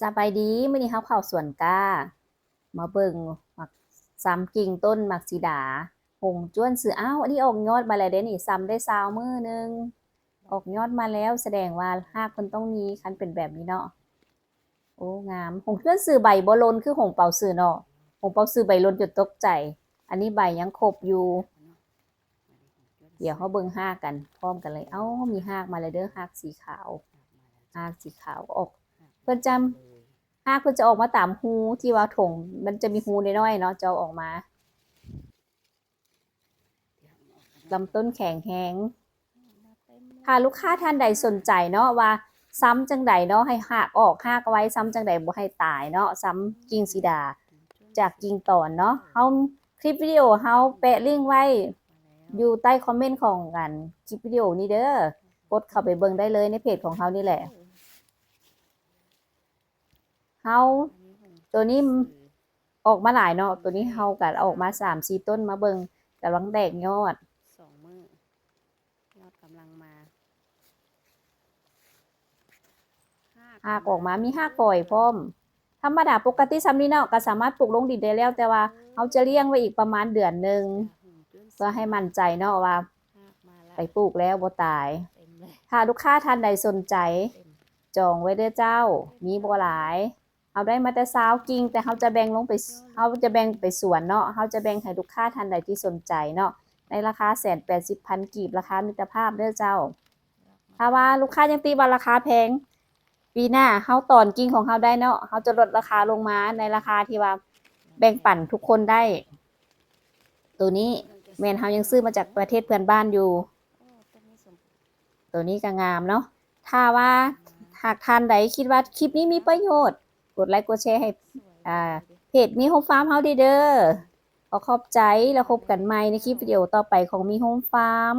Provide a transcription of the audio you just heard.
สบายดีมื้อนี้เฮาเข้าสวนกล้ามาเบิ่งมักซ้ำกิ่งต้นมักสีดาหงจ้วนซื่ออ้าวอันนี้ออกยอดมาแล้วเด้นี่ซ้ำได้20มื้อหนึ่งออกยอดมาแล้วแสดงว่ารากเพิ่นต้องมีคันเป็นแบบนี้เนาะโอ้งามหงจ้วนซื่อใบบ่ลนคือหงเปาซื่อเนาะหงเปาซื่อใบลนจนตกใจอันนี้ใบยังครบอยู่เดี๋ยวเฮาเบิ่งรากกันพร้อมกันเลยเอ้ามีรากมาแล้วเด้อรากสีขาวรากสีขาวออกเพิ่นจำ รากเพิ่นจะออกมาตามรูที่ว่าถงมันจะมีรูน้อยๆเนาะจะเอาออกมาลำต้นแข็งแรงถ้าลูกค้าท่านใดสนใจเนาะว่าซ้ำจังใดเนาะให้รากออกรากเอาไว้ซ้ำจังใดบ่ให้ตายเนาะซ้ำกิ่งสีดาจากกิ่งตอนเนาะเฮาคลิปวิดีโอเฮาแปะลิงก์ไว้อยู่ใต้คอมเมนต์ของกันคลิปวิดีโอนี้เด้อกดเข้าไปเบิ่งได้เลยในเพจของเฮานี่แหละเฮาตัวนี้ออกมาหลายเนาะตัวนี้เฮาก็ออกมา3-4ต้นมาเบิ่งกำลังแตกยอด2 มื้อยอดกำลังมาหากออกมามีหากปล่อยพร้อมธรรมดาปกติซ้ำนี้เนาะก็สามารถปลูกลงดินได้แล้วแต่ว่าเฮาจะเลี้ยงไว้อีกประมาณเดือนหนึ่งเพื่อให้มั่นใจเนาะว่าไปปลูกแล้วบ่ตายถ้าลูกค้าท่านใดสนใจจองไว้เด้อเจ้ามีบ่หลายเอาได้มาแต่20กิ่งแต่เฮาจะแบ่งลงไปเฮาจะแบ่งไปสวนเนาะเฮาจะแบ่งให้ลูกค้าท่านใดที่สนใจเนาะในราคา180,000กีบราคามิตรภาพเด้อเจ้าถ้าว่าลูกค้ายังตีว่าราคาแพงปีหน้าเฮาตอนกิ่งของเฮาได้เนาะเฮาจะลดราคาลงมาในราคาที่ว่าแบ่งปันทุกคนได้ตัวนี้แม่นเฮายังซื้อมาจากประเทศเพื่อนบ้านอยู่ตัวนี้ก็งามเนาะถ้าว่าหากท่านใดคิดว่าคลิปนี้มีประโยชน์กดไลค์กดแชร์ให้เพจมีโฮมฟาร์มเฮาเด้อขอบใจแล้วพบกันใหม่ในคลิปวิดีโอต่อไปของมีโฮมฟาร์ม